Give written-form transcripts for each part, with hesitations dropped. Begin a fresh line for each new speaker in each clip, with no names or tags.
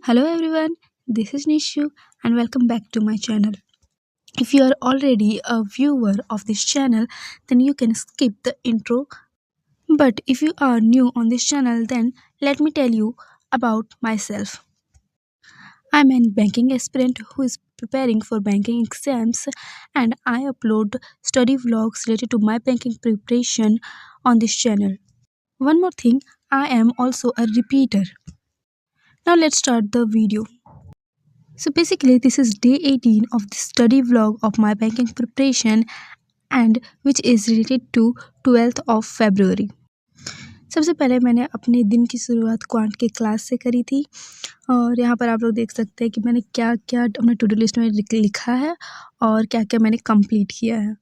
Hello everyone, this is Nishu and welcome back to my channel. If you are already a viewer of this channel, then you can skip the intro. But if you are new on this channel, then let me tell you about myself. I'm a banking aspirant who is preparing for banking exams and I upload study vlogs related to my banking preparation on this channel. One more thing, I am also a repeater. Now let's start the video. So basically, this is day 18 of the study vlog of my banking preparation and which is related to 12th of February. सबसे पहले मैंने अपने दिन की शुरुआत quant के class से करी थी और यहाँ पर आप लोग देख सकते हैं कि मैंने क्या क्या अपने टू डू लिस्ट में लिखा है और क्या क्या मैंने कंप्लीट किया है।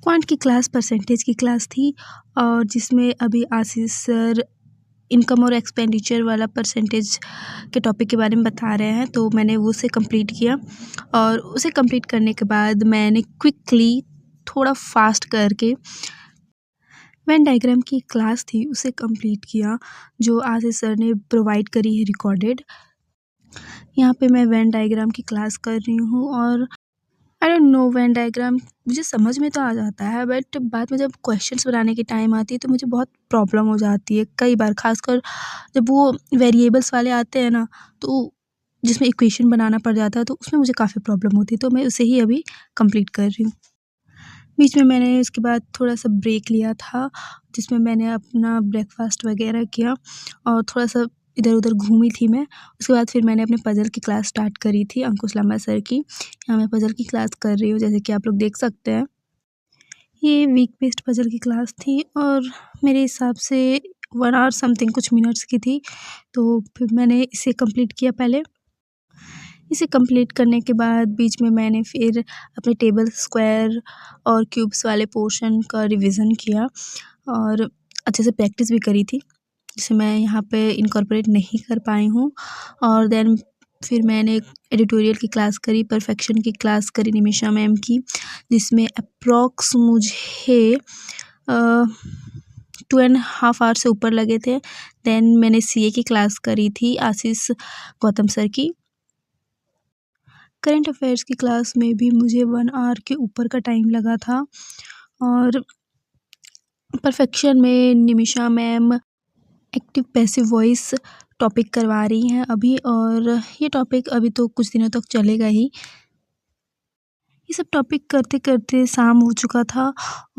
क्वांट की क्लास परसेंटेज की क्लास थी और जिसमें अभी आशीष सर इनकम और एक्सपेंडिचर वाला परसेंटेज के टॉपिक के बारे में बता रहे हैं, तो मैंने वो उसे कंप्लीट किया और उसे कंप्लीट करने के बाद मैंने क्विकली थोड़ा फास्ट करके वेन डायग्राम की क्लास थी उसे कंप्लीट किया जो आशीष सर ने प्रोवाइड करी है रिकॉर्डेड। यहाँ पे मैं वेन डायग्राम की क्लास कर रही हूँ और I don't know Venn diagram मुझे समझ में तो आ जाता है, बट बाद में जब क्वेश्चंस बनाने की टाइम आती है तो मुझे बहुत प्रॉब्लम हो जाती है कई बार, खासकर जब वो वेरिएबल्स वाले आते हैं ना, तो जिसमें इक्वेशन बनाना पड़ जाता है तो उसमें मुझे काफ़ी प्रॉब्लम होती है, तो मैं उसे ही अभी कंप्लीट कर रही हूँ। बीच में मैंने इसके बाद थोड़ा सा ब्रेक लिया था जिसमें मैंने अपना ब्रेकफास्ट वगैरह किया और थोड़ा सा इधर उधर घूमी थी मैं। उसके बाद फिर मैंने अपने पज़ल की क्लास स्टार्ट करी थी अंकुश लांबा सर की। यहाँ मैं पज़ल की क्लास कर रही हूँ जैसे कि आप लोग देख सकते हैं। ये वीक बेस्ड पज़ल की क्लास थी और मेरे हिसाब से 1 आवर समथिंग कुछ मिनट्स की थी, तो फिर मैंने इसे कंप्लीट किया पहले। इसे कंप्लीट करने के बाद बीच में मैंने फिर अपने टेबल, स्क्वायर और क्यूब्स वाले पोर्शन का रिवीजन किया और अच्छे से प्रैक्टिस भी करी थी, जिसे मैं यहाँ पे इनकॉर्पोरेट नहीं कर पाई हूँ। और देन फिर मैंने एडिटोरियल की क्लास करी, परफेक्शन की क्लास करी निमिषा मैम की, जिसमें अप्रॉक्स मुझे 2.5 आवर से ऊपर लगे थे। देन मैंने सीए की क्लास करी थी आशीष गौतम सर की। करंट अफेयर्स की क्लास में भी मुझे 1 आवर के ऊपर का टाइम लगा था और परफेक्शन में Nimisha ma'am active passive voice topic करवा रही हैं अभी और ये टॉपिक अभी तो कुछ दिनों तक चलेगा ही। ये सब टॉपिक करते करते शाम हो चुका था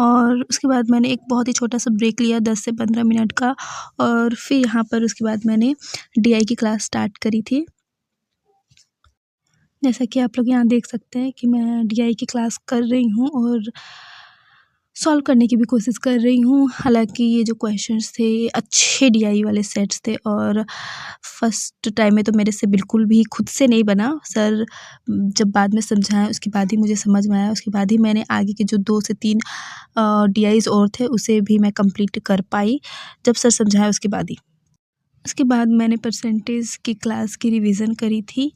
और उसके बाद मैंने एक बहुत ही छोटा सा ब्रेक लिया 10 से 15 मिनट का और फिर यहाँ पर उसके बाद मैंने डीआई की क्लास स्टार्ट करी थी। जैसा कि आप लोग यहाँ देख सकते हैं कि मैं डीआई की क्लास कर रही हूँ और सॉल्व करने की भी कोशिश कर रही हूँ। हालांकि ये जो क्वेश्चंस थे ये अच्छे डीआई वाले सेट्स थे और फर्स्ट टाइम में तो मेरे से बिल्कुल भी खुद से नहीं बना। सर जब बाद में समझाया उसके बाद ही मुझे समझ में आया, उसके बाद ही मैंने आगे के जो 2 से 3 डीआईज़ और थे उसे भी मैं कंप्लीट कर पाई जब सर समझाया उसके बाद ही। उसके बाद मैंने परसेंटेज की क्लास की रिवीजन करी थी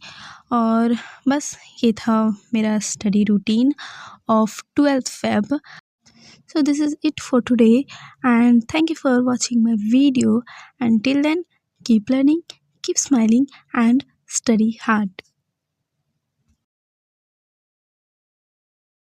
और बस ये था मेरा study routine of 12th Feb। So this is it for today and thank you for watching my video. Until then, keep learning, keep smiling and study hard.